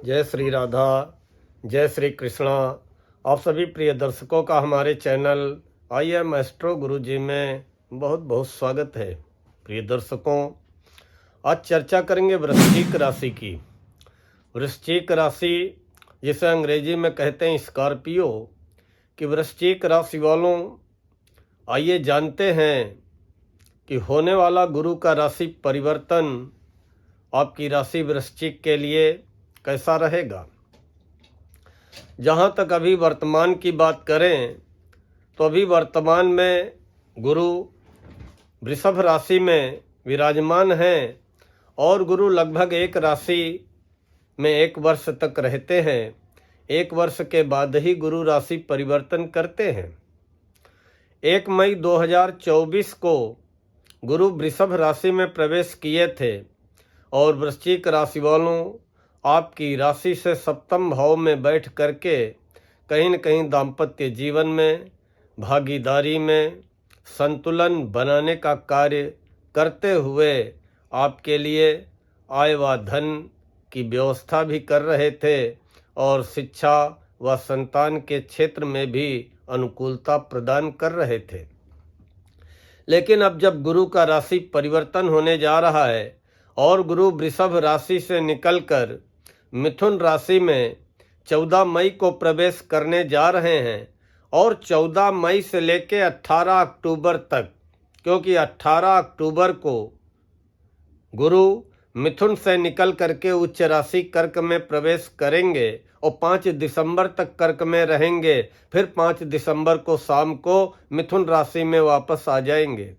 जय श्री राधा, जय श्री कृष्णा। आप सभी प्रिय दर्शकों का हमारे चैनल आई एम एस्ट्रो गुरुजी में बहुत बहुत स्वागत है। प्रिय दर्शकों, आज चर्चा करेंगे वृश्चिक राशि की। वृश्चिक राशि जिसे अंग्रेजी में कहते हैं स्कॉर्पियो, कि वृश्चिक राशि वालों, आइए जानते हैं कि होने वाला गुरु का राशि परिवर्तन आपकी राशि वृश्चिक के लिए कैसा रहेगा। जहाँ तक अभी वर्तमान की बात करें तो अभी वर्तमान में गुरु वृषभ राशि में विराजमान हैं और गुरु लगभग एक राशि में 1 वर्ष तक रहते हैं। 1 वर्ष के बाद ही गुरु राशि परिवर्तन करते हैं। 1 मई 2024 को गुरु वृषभ राशि में प्रवेश किए थे और वृश्चिक राशि वालों, आपकी राशि से सप्तम भाव में बैठ करके कहीं न कहीं दाम्पत्य जीवन में, भागीदारी में संतुलन बनाने का कार्य करते हुए आपके लिए आय व धन की व्यवस्था भी कर रहे थे और शिक्षा व संतान के क्षेत्र में भी अनुकूलता प्रदान कर रहे थे। लेकिन अब जब गुरु का राशि परिवर्तन होने जा रहा है और गुरु वृषभ राशि से निकलकर मिथुन राशि में 14 मई को प्रवेश करने जा रहे हैं और 14 मई से लेकर 18 अक्टूबर तक, क्योंकि 18 अक्टूबर को गुरु मिथुन से निकल करके उच्च राशि कर्क में प्रवेश करेंगे और 5 दिसंबर तक कर्क में रहेंगे। फिर 5 दिसंबर को शाम को मिथुन राशि में वापस आ जाएंगे।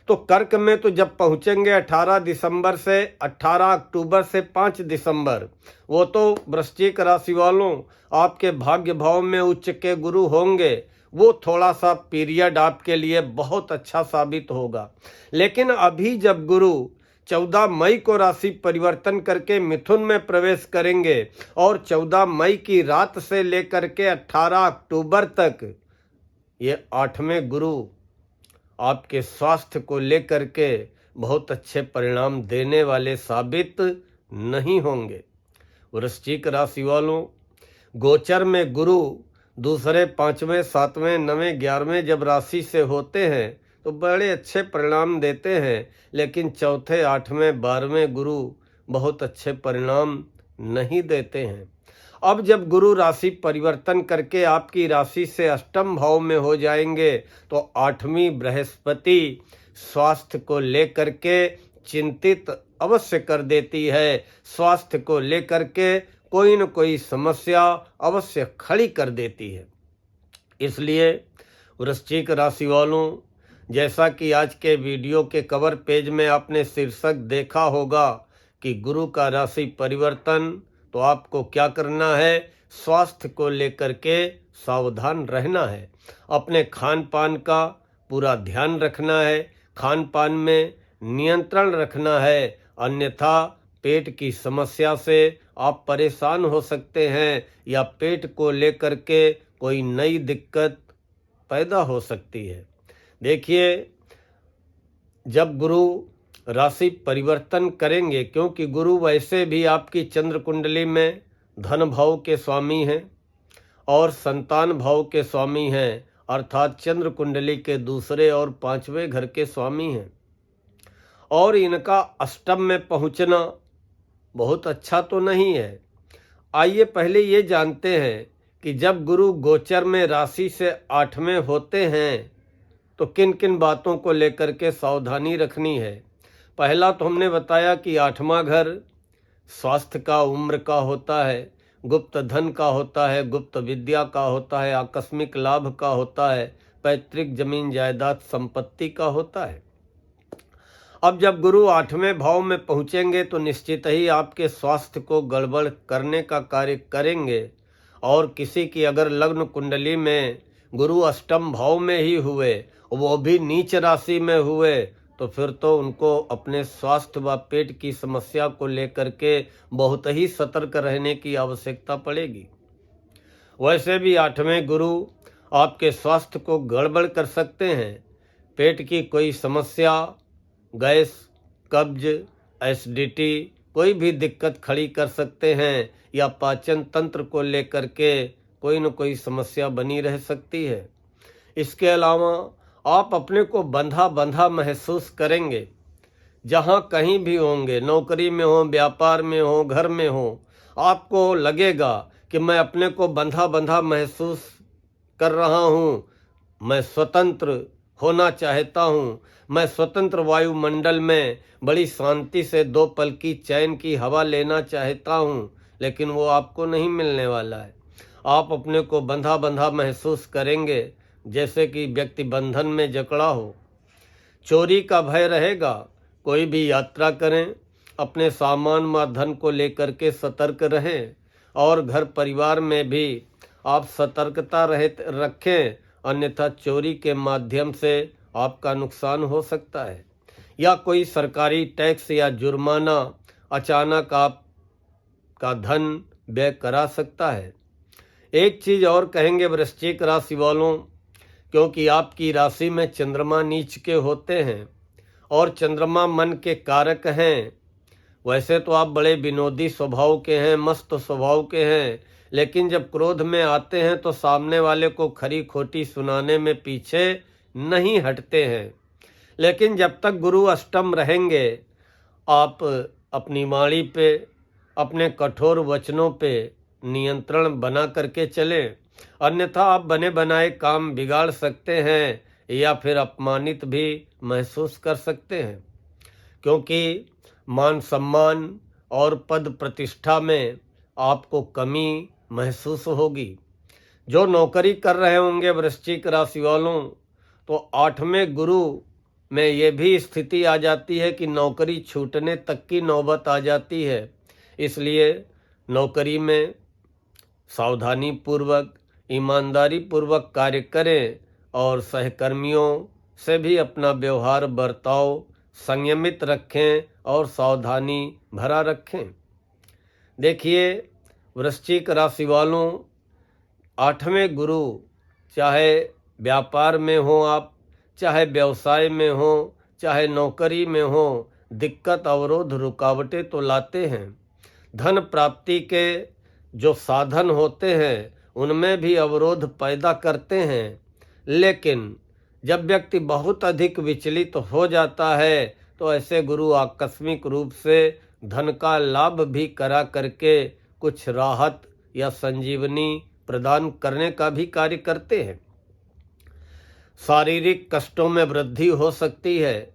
तो कर्क में तो जब पहुंचेंगे 18 दिसंबर से 18 अक्टूबर से 5 दिसंबर, वो तो वृश्चिक राशि वालों आपके भाग्य भाव में उच्च के गुरु होंगे। वो थोड़ा सा पीरियड आपके लिए बहुत अच्छा साबित होगा। लेकिन अभी जब गुरु 14 मई को राशि परिवर्तन करके मिथुन में प्रवेश करेंगे और 14 मई की रात से लेकर के 18 अक्टूबर तक ये 8वें गुरु आपके स्वास्थ्य को लेकर के बहुत अच्छे परिणाम देने वाले साबित नहीं होंगे। वृश्चिक राशि वालों, गोचर में गुरु दूसरे, 5वें, 7वें, 9वें, 11वें जब राशि से होते हैं तो बड़े अच्छे परिणाम देते हैं, लेकिन चौथे, 8वें, 12वें गुरु बहुत अच्छे परिणाम नहीं देते हैं। अब जब गुरु राशि परिवर्तन करके आपकी राशि से अष्टम भाव में हो जाएंगे तो 8वीं बृहस्पति स्वास्थ्य को लेकर के चिंतित अवश्य कर देती है। स्वास्थ्य को लेकर के कोई न कोई समस्या अवश्य खड़ी कर देती है। इसलिए वृश्चिक राशि वालों, जैसा कि आज के वीडियो के कवर पेज में आपने शीर्षक देखा होगा कि गुरु का राशि परिवर्तन, तो आपको क्या करना है, स्वास्थ्य को लेकर के सावधान रहना है। अपने खान पान का पूरा ध्यान रखना है, खान पान में नियंत्रण रखना है, अन्यथा पेट की समस्या से आप परेशान हो सकते हैं या पेट को लेकर के कोई नई दिक्कत पैदा हो सकती है। देखिए, जब गुरु राशि परिवर्तन करेंगे, क्योंकि गुरु वैसे भी आपकी चंद्र कुंडली में धन भाव के स्वामी हैं और संतान भाव के स्वामी हैं, अर्थात चंद्र कुंडली के दूसरे और 5वें घर के स्वामी हैं, और इनका अष्टम में पहुंचना बहुत अच्छा तो नहीं है। आइए पहले ये जानते हैं कि जब गुरु गोचर में राशि से 8वें होते हैं तो किन किन बातों को लेकर के सावधानी रखनी है। पहला तो हमने बताया कि 8वां घर स्वास्थ्य का, उम्र का होता है, गुप्त धन का होता है, गुप्त विद्या का होता है, आकस्मिक लाभ का होता है, पैतृक जमीन जायदाद संपत्ति का होता है। अब जब गुरु 8वें भाव में पहुंचेंगे तो निश्चित ही आपके स्वास्थ्य को गड़बड़ करने का कार्य करेंगे। और किसी की अगर लग्न कुंडली में गुरु अष्टम भाव में ही हुए, वो भी नीच राशि में हुए, तो फिर तो उनको अपने स्वास्थ्य व पेट की समस्या को लेकर के बहुत ही सतर्क रहने की आवश्यकता पड़ेगी। वैसे भी 8वें गुरु आपके स्वास्थ्य को गड़बड़ कर सकते हैं। पेट की कोई समस्या, गैस, कब्ज, एसिडिटी, कोई भी दिक्कत खड़ी कर सकते हैं या पाचन तंत्र को लेकर के कोई न कोई समस्या बनी रह सकती है। इसके अलावा आप अपने को बंधा बंधा महसूस करेंगे। जहाँ कहीं भी होंगे, नौकरी में हो, व्यापार में हो, घर में हो, आपको लगेगा कि मैं अपने को बंधा बंधा महसूस कर रहा हूँ। मैं स्वतंत्र होना चाहता हूँ। मैं स्वतंत्र वायुमंडल में बड़ी शांति से 2 पल की चैन की हवा लेना चाहता हूँ, लेकिन वो आपको नहीं मिलने वाला है। आप अपने को बंधा बंधा महसूस करेंगे, जैसे कि व्यक्ति बंधन में जकड़ा हो। चोरी का भय रहेगा। कोई भी यात्रा करें, अपने सामान व धन को लेकर के सतर्क रहें और घर परिवार में भी आप सतर्कता रखें, अन्यथा चोरी के माध्यम से आपका नुकसान हो सकता है या कोई सरकारी टैक्स या जुर्माना अचानक आपका धन व्यय करा सकता है। एक चीज़ और कहेंगे वृश्चिक राशि वालों, क्योंकि आपकी राशि में चंद्रमा नीच के होते हैं और चंद्रमा मन के कारक हैं। वैसे तो आप बड़े विनोदी स्वभाव के हैं, मस्त स्वभाव के हैं, लेकिन जब क्रोध में आते हैं तो सामने वाले को खरी खोटी सुनाने में पीछे नहीं हटते हैं। लेकिन जब तक गुरु अष्टम रहेंगे, आप अपनी वाणी पे, अपने कठोर वचनों पे नियंत्रण बना करके चलें, अन्यथा आप बने बनाए काम बिगाड़ सकते हैं या फिर अपमानित भी महसूस कर सकते हैं, क्योंकि मान सम्मान और पद प्रतिष्ठा में आपको कमी महसूस होगी। जो नौकरी कर रहे होंगे वृश्चिक राशि वालों, तो 8वें गुरु में ये भी स्थिति आ जाती है कि नौकरी छूटने तक की नौबत आ जाती है। इसलिए नौकरी में सावधानी पूर्वक, ईमानदारी पूर्वक कार्य करें और सहकर्मियों से भी अपना व्यवहार बर्ताव संयमित रखें और सावधानी भरा रखें। देखिए वृश्चिक राशि वालों, 8वें गुरु चाहे व्यापार में हो आप, चाहे व्यवसाय में हो, चाहे नौकरी में हो, दिक्कत अवरोध रुकावटें तो लाते हैं। धन प्राप्ति के जो साधन होते हैं उनमें भी अवरोध पैदा करते हैं। लेकिन जब व्यक्ति बहुत अधिक विचलित हो जाता है तो ऐसे गुरु आकस्मिक रूप से धन का लाभ भी करा करके कुछ राहत या संजीवनी प्रदान करने का भी कार्य करते हैं। शारीरिक कष्टों में वृद्धि हो सकती है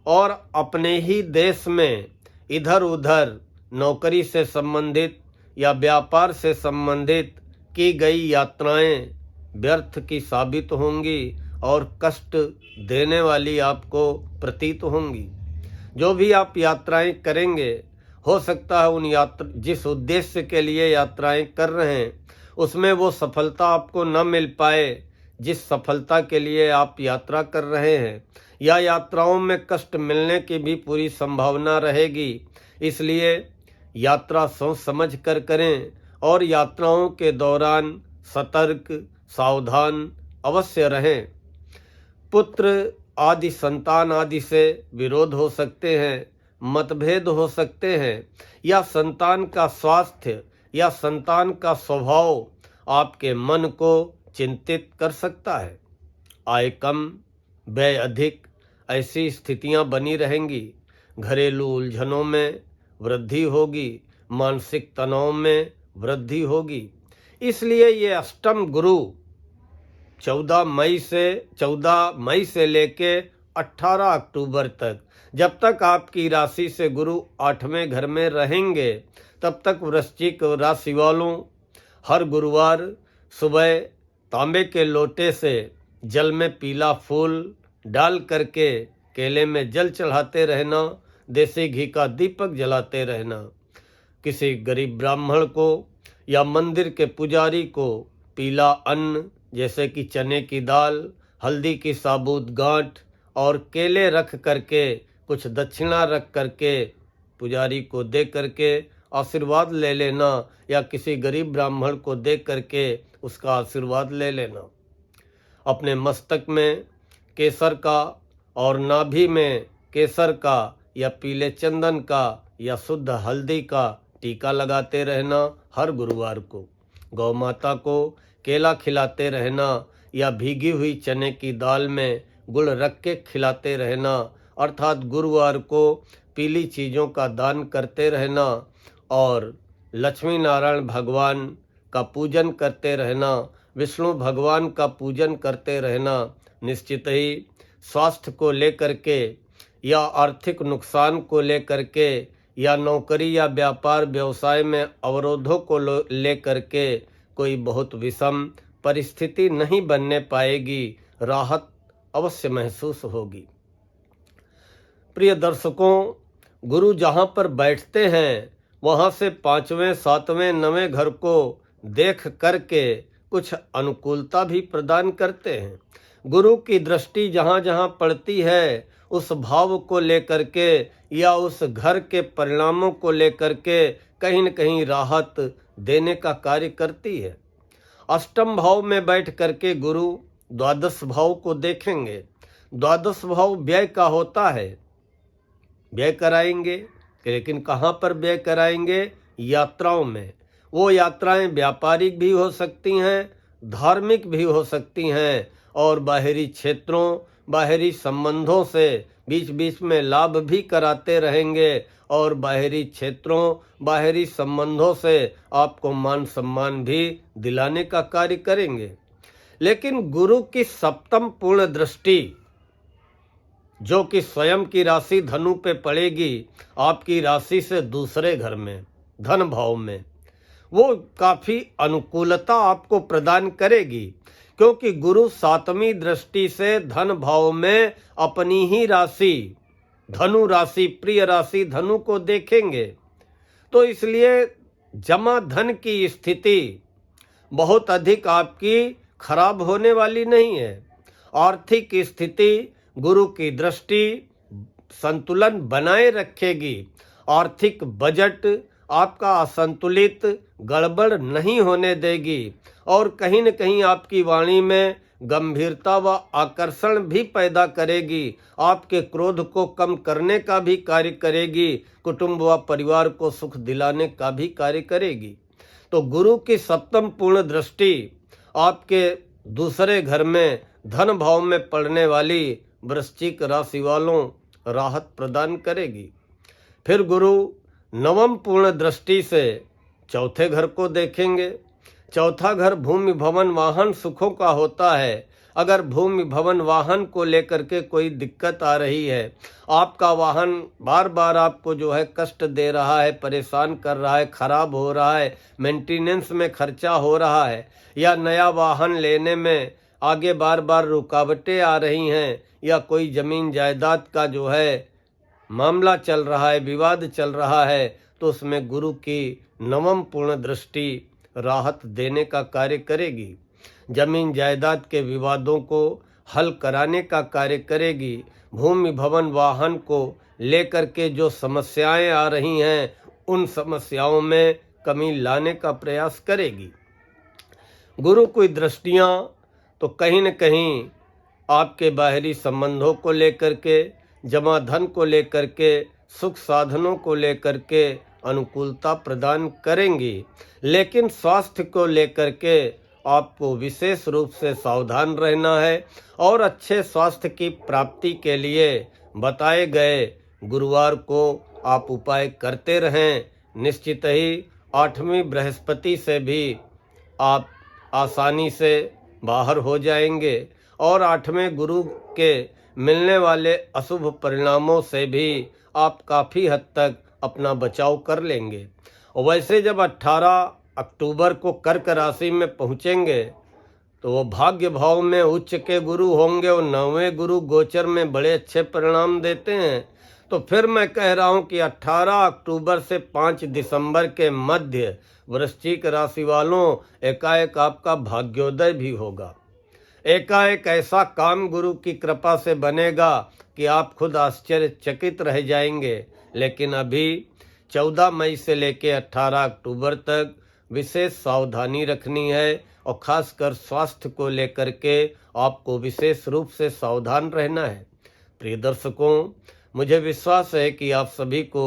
और अपने ही देश में इधर उधर नौकरी से संबंधित या व्यापार से संबंधित की गई यात्राएं व्यर्थ की साबित होंगी और कष्ट देने वाली आपको प्रतीत होंगी। जो भी आप यात्राएं करेंगे, हो सकता है उन जिस उद्देश्य के लिए यात्राएं कर रहे हैं उसमें वो सफलता आपको न मिल पाए जिस सफलता के लिए आप यात्रा कर रहे हैं, या यात्राओं में कष्ट मिलने की भी पूरी संभावना रहेगी। इसलिए यात्रा सोच समझ कर करें और यात्राओं के दौरान सतर्क सावधान अवश्य रहें। पुत्र आदि संतान आदि से विरोध हो सकते हैं, मतभेद हो सकते हैं, या संतान का स्वास्थ्य या संतान का स्वभाव आपके मन को चिंतित कर सकता है। आय कम व्यय अधिक ऐसी स्थितियां बनी रहेंगी। घरेलू उलझनों में वृद्धि होगी, मानसिक तनाव में वृद्धि होगी। इसलिए ये अष्टम गुरु 14 मई से लेके 18 अक्टूबर तक, जब तक आपकी राशि से गुरु 8वें घर में रहेंगे, तब तक वृश्चिक राशि वालों हर गुरुवार सुबह तांबे के लोटे से जल में पीला फूल डाल करके केले में जल चढ़ाते रहना, देसी घी का दीपक जलाते रहना। किसी गरीब ब्राह्मण को या मंदिर के पुजारी को पीला अन्न जैसे कि चने की दाल, हल्दी की साबुत गांठ और केले रख करके कुछ दक्षिणा रख करके पुजारी को दे करके आशीर्वाद ले लेना, या किसी गरीब ब्राह्मण को दे करके उसका आशीर्वाद ले लेना। अपने मस्तक में केसर का और नाभि में केसर का या पीले चंदन का या शुद्ध हल्दी का टीका लगाते रहना हर गुरुवार को। गौ माता को केला खिलाते रहना या भीगी हुई चने की दाल में गुड़ रख के खिलाते रहना, अर्थात गुरुवार को पीली चीज़ों का दान करते रहना और लक्ष्मी नारायण भगवान का पूजन करते रहना, विष्णु भगवान का पूजन करते रहना निश्चित ही स्वास्थ्य को लेकर के या आर्थिक नुकसान को लेकर के या नौकरी या व्यापार व्यवसाय में अवरोधों को लेकर के कोई बहुत विषम परिस्थिति नहीं बनने पाएगी, राहत अवश्य महसूस होगी। प्रिय दर्शकों, गुरु जहाँ पर बैठते हैं वहाँ से 5वें 7वें 9वें घर को देख करके कुछ अनुकूलता भी प्रदान करते हैं। गुरु की दृष्टि जहाँ जहाँ पड़ती है उस भाव को लेकर के या उस घर के परिणामों को लेकर के कहीं न कहीं राहत देने का कार्य करती है। अष्टम भाव में बैठ करके गुरु द्वादश भाव को देखेंगे। द्वादश भाव व्यय का होता है, व्यय कराएंगे, लेकिन कहाँ पर व्यय कराएंगे? यात्राओं में। वो यात्राएं व्यापारिक भी हो सकती हैं, धार्मिक भी हो सकती हैं और बाहरी क्षेत्रों, बाहरी संबंधों से बीच बीच में लाभ भी कराते रहेंगे और बाहरी क्षेत्रों, बाहरी संबंधों से आपको मान सम्मान भी दिलाने का कार्य करेंगे। लेकिन गुरु की सप्तम पूर्ण दृष्टि जो कि स्वयं की राशि धनु पे पड़ेगी, आपकी राशि से दूसरे घर में, धन भाव में, वो काफ़ी अनुकूलता आपको प्रदान करेगी, क्योंकि गुरु 7वीं दृष्टि से धन भाव में अपनी ही राशि, धनु राशि, प्रिय राशि धनु को देखेंगे। तो इसलिए जमा धन की स्थिति बहुत अधिक आपकी खराब होने वाली नहीं है। आर्थिक स्थिति गुरु की दृष्टि संतुलन बनाए रखेगी। आर्थिक बजट आपका असंतुलित, गड़बड़ नहीं होने देगी और कहीं न कहीं आपकी वाणी में गंभीरता व आकर्षण भी पैदा करेगी। आपके क्रोध को कम करने का भी कार्य करेगी, कुटुंब व परिवार को सुख दिलाने का भी कार्य करेगी। तो गुरु की सप्तम पूर्ण दृष्टि आपके दूसरे घर में धन भाव में पड़ने वाली वृश्चिक राशि वालों राहत प्रदान करेगी। फिर गुरु नवम पूर्ण दृष्टि से चौथे घर को देखेंगे। चौथा घर भूमि भवन वाहन सुखों का होता है। अगर भूमि भवन वाहन को लेकर के कोई दिक्कत आ रही है, आपका वाहन बार बार आपको जो है कष्ट दे रहा है, परेशान कर रहा है, खराब हो रहा है, मेंटेनेंस में खर्चा हो रहा है, या नया वाहन लेने में आगे बार बार रुकावटें आ रही हैं, या कोई ज़मीन जायदाद का जो है मामला चल रहा है, विवाद चल रहा है, तो उसमें गुरु की नवम पूर्ण दृष्टि राहत देने का कार्य करेगी। जमीन जायदाद के विवादों को हल कराने का कार्य करेगी। भूमि भवन वाहन को लेकर के जो समस्याएं आ रही हैं, उन समस्याओं में कमी लाने का प्रयास करेगी। गुरु की दृष्टियां तो कहीं न कहीं आपके बाहरी संबंधों को लेकर के, जमा धन को लेकर के, सुख साधनों को लेकर के अनुकूलता प्रदान करेंगी, लेकिन स्वास्थ्य को लेकर के आपको विशेष रूप से सावधान रहना है और अच्छे स्वास्थ्य की प्राप्ति के लिए बताए गए गुरुवार को आप उपाय करते रहें। निश्चित ही 8वीं बृहस्पति से भी आप आसानी से बाहर हो जाएंगे और 8वें गुरु के मिलने वाले अशुभ परिणामों से भी आप काफ़ी हद तक अपना बचाव कर लेंगे। वैसे जब 18 अक्टूबर को कर्क राशि में पहुँचेंगे तो वो भाग्य भाव में उच्च के गुरु होंगे और 9वें गुरु गोचर में बड़े अच्छे परिणाम देते हैं। तो फिर मैं कह रहा हूँ कि 18 अक्टूबर से 5 दिसंबर के मध्य वृश्चिक राशि वालों एकाएक आपका भाग्योदय भी होगा। एकाएक ऐसा काम गुरु की कृपा से बनेगा कि आप खुद आश्चर्यचकित रह जाएंगे। लेकिन अभी 14 मई से लेकर 18 अक्टूबर तक विशेष सावधानी रखनी है और खासकर स्वास्थ्य को लेकर के आपको विशेष रूप से सावधान रहना है। प्रिय दर्शकों, मुझे विश्वास है कि आप सभी को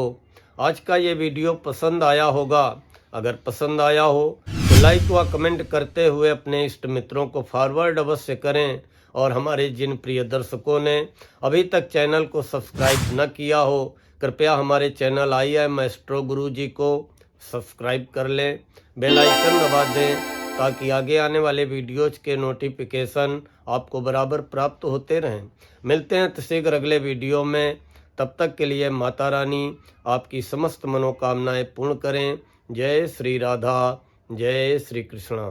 आज का ये वीडियो पसंद आया होगा। अगर पसंद आया हो तो लाइक व कमेंट करते हुए अपने इष्ट मित्रों को फॉरवर्ड अवश्य करें। और हमारे जिन प्रिय दर्शकों ने अभी तक चैनल को सब्सक्राइब न किया हो, कृपया हमारे चैनल IM एस्ट्रो गुरुजी को सब्सक्राइब कर लें, बेल आइकन दबा दें ताकि आगे आने वाले वीडियोज के नोटिफिकेशन आपको बराबर प्राप्त होते रहें। मिलते हैं शीघ्र अगले वीडियो में। तब तक के लिए माता रानी आपकी समस्त मनोकामनाएं पूर्ण करें। जय श्री राधा, जय श्री कृष्णा।